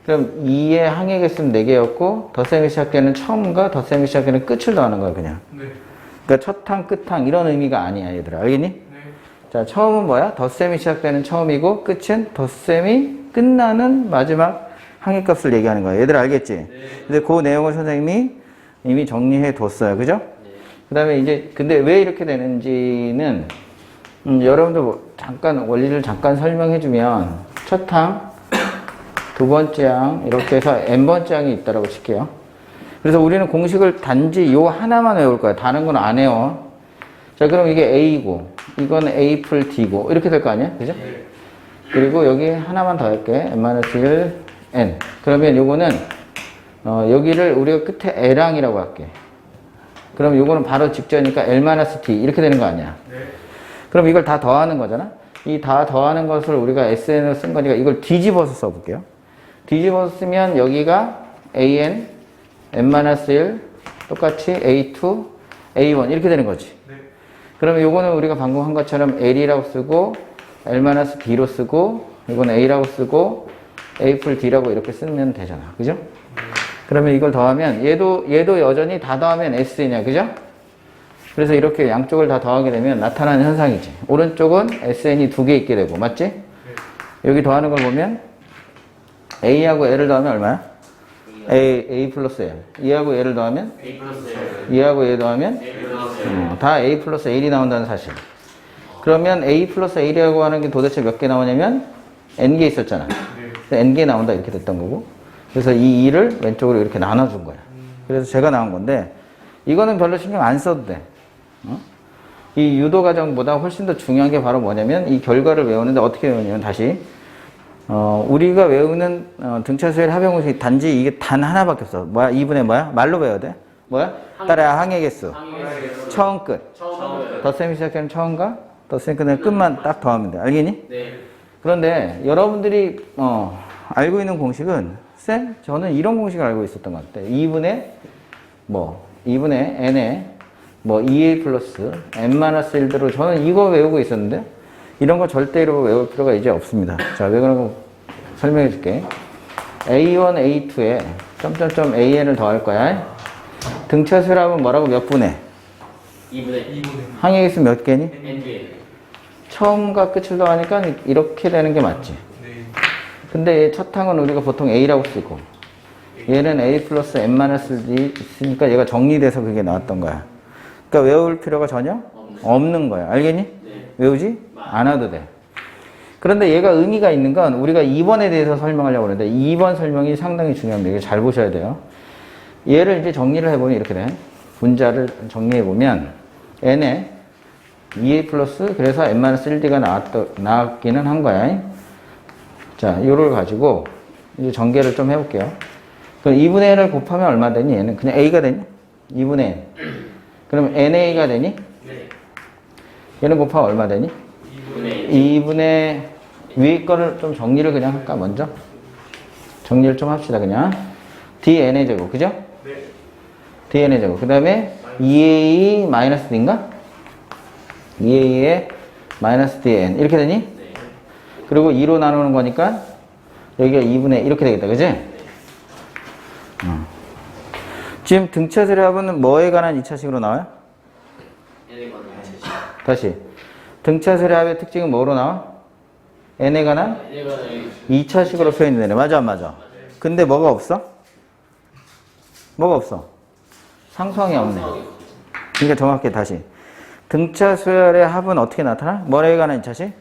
그럼 2의 항의 개수는 4개였고 덧셈이 시작되는 처음과 덧셈이 시작되는 끝을 더하는 거야 그냥. 네. 그러니까 첫 항, 끝 항 이런 의미가 아니야 얘들아. 알겠니? 네. 자, 처음은 뭐야? 덧셈이 시작되는 처음이고 끝은 덧셈이 끝나는 마지막 항의 값을 얘기하는 거야. 얘들 알겠지? 근데 그 내용을 선생님이 이미 정리해 뒀어요. 그죠? 그 다음에 이제 근데 왜 이렇게 되는지는 여러분들 뭐 잠깐 원리를 잠깐 설명해 주면 첫 항, 두 번째 항 이렇게 해서 n번째 항이 있다라고 칠게요. 그래서 우리는 공식을 단지 요 하나만 외울 거야. 다른 건 안 외워. 자, 그럼 이게 A고, 이건 A 풀 D고, 이렇게 될 거 아니야? 그죠? 그리고 여기 하나만 더 할게. n-1 n. 그러면 요거는 여기를 우리가 끝에 L항이라고 할게. 그럼 요거는 바로 직전이니까 L-t 이렇게 되는 거 아니야? 네. 그럼 이걸 다 더하는 거잖아? 이 다 더하는 것을 우리가 SN을 쓴 거니까 이걸 뒤집어서 써볼게요. 뒤집어서 쓰면 여기가 AN, n-1, 똑같이 A2, A1 이렇게 되는 거지. 네. 그러면 요거는 우리가 방금 한 것처럼 L이라고 쓰고 L-D로 쓰고 이건 A라고 쓰고 A 풀 D라고 이렇게 쓰면 되잖아. 그죠? 그러면 이걸 더하면 얘도 여전히 다 더하면 S냐. 그죠? 그래서 이렇게 양쪽을 다 더하게 되면 나타나는 현상이지. 오른쪽은 SN이 두 개 있게 되고 맞지? 네. 여기 더하는 걸 보면 A하고 L을 더하면 얼마야? A 플러스 L. E하고 L을 더하면? A 플러스 L. E하고 L 더하면? A 플러스 L. 다 A 플러스 L이 나온다는 사실. 그러면 A 플러스 L이라고 하는 게 도대체 몇 개 나오냐면 N개 있었잖아. 그래서 N개 나온다 이렇게 됐던 거고. 그래서 이 2를 왼쪽으로 이렇게 나눠준 거야. 그래서 제가 나온 건데 이거는 별로 신경 안 써도 돼. 이 유도 과정보다 훨씬 더 중요한 게 바로 뭐냐면 이 결과를 외우는데 어떻게 외우냐면 다시 우리가 외우는 등차수열 합영공식 단지 이게 단 하나밖에 없어. 뭐야? 2분의 뭐야? 말로 외워야 돼? 뭐야? 따라야 항의 개수. 처음 끝. 덧셈이 시작되는 처음과 덧셈이 끝나는 끝만 딱 더하면 돼. 알겠니? 네. 그런데 여러분들이 알고 있는 공식은 쌤? 저는 이런 공식을 알고 있었던 것 같아. 2분의 n에 2a 플러스 n-1대로 저는 이거 외우고 있었는데 이런 거 절대로 외울 필요가 이제 없습니다. 자, 왜 그런가 설명해 줄게. a1, a2에 점점점 an을 더할 거야. 등차수열 하면 뭐라고 몇 분의? 2분의 항의 개수 몇 개니? N개. 처음과 끝을 더하니까 이렇게 되는 게 맞지. 네. 근데 첫 항은 우리가 보통 a라고 쓰고 얘는 a 플러스 n-1이 있으니까 얘가 정리돼서 그게 나왔던 거야. 그러니까 외울 필요가 전혀 없는 거야. 알겠니? 네. 외우지 않아도 돼. 그런데 얘가 의미가 있는 건 우리가 2번에 대해서 설명하려고 그러는데 2번 설명이 상당히 중요합니다. 이거 잘 보셔야 돼요. 얘를 이제 정리를 해보면 이렇게 돼. 분자를 정리해보면 n에 2a 플러스 그래서 n-1d가 나왔기는 한 거야. 자, 요를 가지고 이제 전개를 좀 해볼게요. 그럼 2분의 n을 곱하면 얼마 되니? 얘는 그냥 a가 되니? 2분의 n. 그럼 na가 되니? 네. 얘는 곱하면 얼마 되니? 2분의 2분의 위에 거를 좀 정리를 그냥 할까 먼저? 정리를 좀 합시다 그냥. dn의 제곱 그죠? 네. dn의 제곱 그 다음에 2a 마이너스 d인가? 2a에 마이너스 dn 이렇게 되니? 네. 그리고 2로 나누는 거니까 여기가 2분의 이렇게 되겠다 그지? 지금 등차수열 합은 뭐에 관한 2차식으로 나와요? N에 관한 제시. 다시 등차수열 합의 특징은 뭐로 나와? n에 관한 N에 관한 2차식으로 표현이 되네. 맞아 안 맞아? 근데 뭐가 없어? 뭐가 없어? 상수항이 없네. 그러니까 정확히 다시 등차수열의 합은 어떻게 나타나? 뭐에 관한 2차식?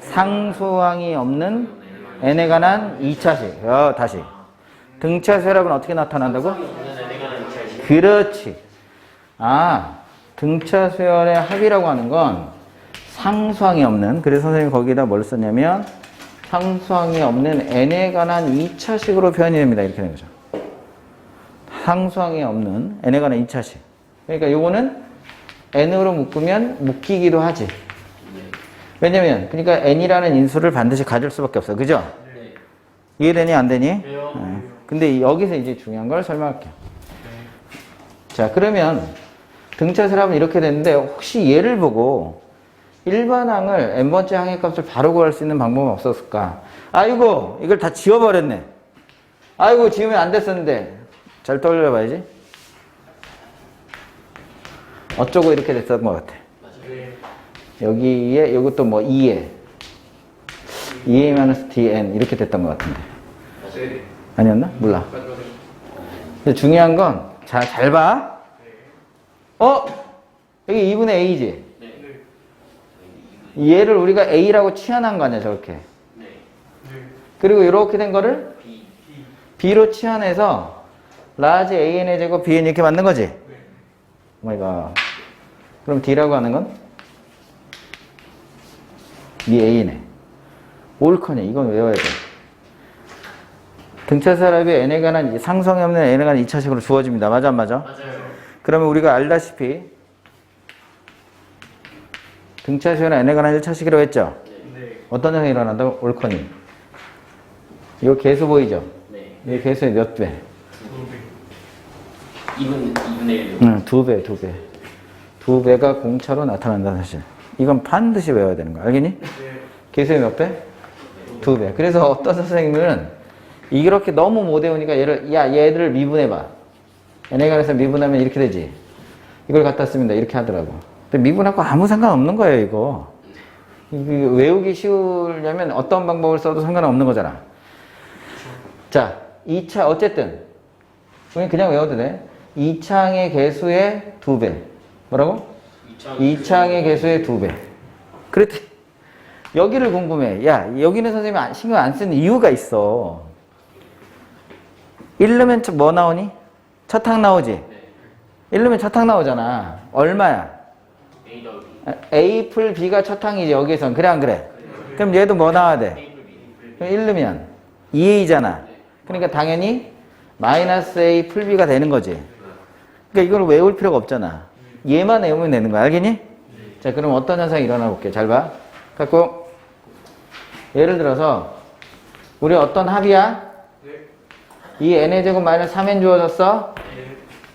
상수항이 없는 n에 관한 2차식. 다시 등차수열 합은 어떻게 나타난다고? N에 관한 제시. 그렇지. 등차수열의 합이라고 하는 건 상수항이 없는, 그래서 선생님이 거기다 뭘 썼냐면 상수항이 없는 n에 관한 2차식으로 표현이 됩니다. 이렇게 되는 거죠. 상수항이 없는 n에 관한 2차식. 그러니까 요거는 n으로 묶으면 묶이기도 하지. 왜냐면 그러니까 n이라는 인수를 반드시 가질 수밖에 없어. 그죠? 네. 이해되니 안 되니? 왜요? 근데 여기서 이제 중요한 걸 설명할게요. 자, 그러면 등차수열 하면 이렇게 되는데 혹시 얘를 보고 일반 항을 n번째 항의 값을 바로 구할 수 있는 방법은 없었을까? 아이고, 이걸 다 지워버렸네. 아이고, 지우면 안 됐었는데. 잘 떠올려봐야지. 어쩌고 이렇게 됐었던 것 같아. 네. 여기에, 이것도 뭐 2에 2a-dn 이렇게 됐던 것 같은데. 네. 아니었나? 몰라. 맞아, 맞아. 근데 중요한 건, 자, 잘 봐. 여기 2분의 a지? 네. 네. 얘를 우리가 a라고 치환한 거 아니야, 저렇게. 네. 네. 그리고 이렇게 된 거를 B. b로 치환해서 라지 an의 제곱 bn 이렇게 만든 거지? 네. 오마이갓. 그럼 d라고 하는 건? 이 a네. 옳거니. 이건 외워야 돼. 등차수열합이 n에 관한 상성이 없는 n에 관한 2차식으로 주어집니다. 맞아 안 맞아? 맞아요. 그러면 우리가 알다시피 등차수열은 n에 관한 1차식이라고 했죠? 네. 어떤 현상이 일어난다고? 옳거니. 이거 개수 보이죠? 네. 이 개수의 몇 배? 2분의 1. 응, 2배, 2배. 2배가 공차로 나타난다, 사실. 이건 반드시 외워야 되는 거야. 알겠니? 네. 개수의 몇 배? 2배. 그래서 어떤 선생님은 이렇게 너무 못 외우니까 얘들을 미분해봐. n에 관해서 미분하면 이렇게 되지. 이걸 갖다 씁니다. 이렇게 하더라고. 근데 미분하고 아무 상관없는 거예요, 이거. 외우기 쉬우려면 어떤 방법을 써도 상관없는 거잖아. 자, 2차, 어쨌든. 우리 그냥 외워도 돼. 2창의 개수의 2배. 뭐라고? 2창의 개수의 2배. 그랬더니, 여기를 궁금해. 야, 여기는 선생님이 신경 안 쓰는 이유가 있어. 1 넣으면 뭐 나오니? 첫 항 나오지? 1 넣으면 첫 항 나오잖아. 얼마야? A 더하기 A 풀 B가 첫 항이지, 여기선. 그래, 안 그래? 그럼 얘도 뭐 나와야 돼? 그럼 1 넣으면 2A잖아. 그러니까 당연히 마이너스 A 풀 B가 되는 거지. 그러니까 이걸 외울 필요가 없잖아. 얘만 외우면 되는 거야. 알겠니? 자, 그럼 어떤 현상이 일어나 볼게. 잘 봐. 갖고, 예를 들어서, 우리 어떤 합이야? 이 n의 제곱 마이너스 3n 주어졌어?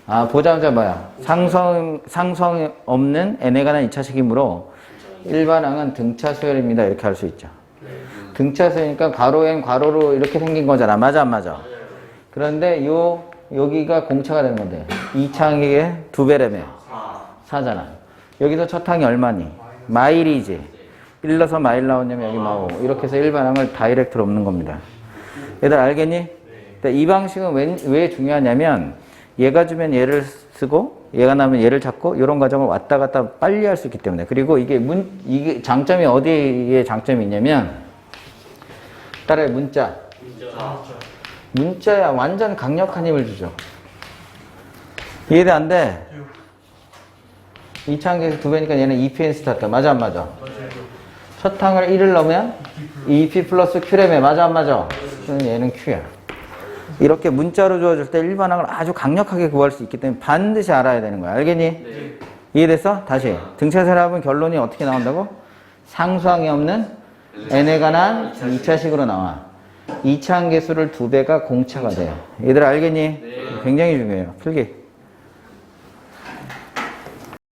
아, 보자마자 뭐야? 상성 없는 n에 관한 2차식이므로 일반항은 등차수열입니다. 이렇게 할 수 있죠. 등차수열이니까 괄호 n 괄호로 이렇게 생긴 거잖아. 맞아, 안 맞아? 그런데 여기가 공차가 되는 건데 2창의 2배라며 4잖아. 여기서 첫 항이 얼마니? 마일이지. 1 넣어서 마일 나오냐면 여기 마오. 이렇게 해서 일반항을 다이렉트로 없는 겁니다. 얘들 알겠니? 이 방식은 왜 중요하냐면 얘가 주면 얘를 쓰고 얘가 나면 얘를 찾고 이런 과정을 왔다 갔다 빨리 할 수 있기 때문에. 그리고 이게 장점이 어디에 장점이 있냐면 따라해. 문자야 완전 강력한 힘을 주죠. 이해돼 안 돼? 2차항에서 2배니까 얘는 EPN 스타트. 맞아 안 맞아? 첫 항을 1을 넣으면 EP 플러스 Q래매. 맞아 안 맞아? 그럼 얘는 Q야. 이렇게 문자로 주어질 때 일반항을 아주 강력하게 구할 수 있기 때문에 반드시 알아야 되는 거야. 알겠니? 네. 이해됐어? 다시. 등차수열합은 결론이 어떻게 나온다고? 상수항이 없는 n에 관한 2차식으로 나와. 2차항 개수를 2배가 공차가 돼요. 얘들 알겠니? 네. 굉장히 중요해요. 필기.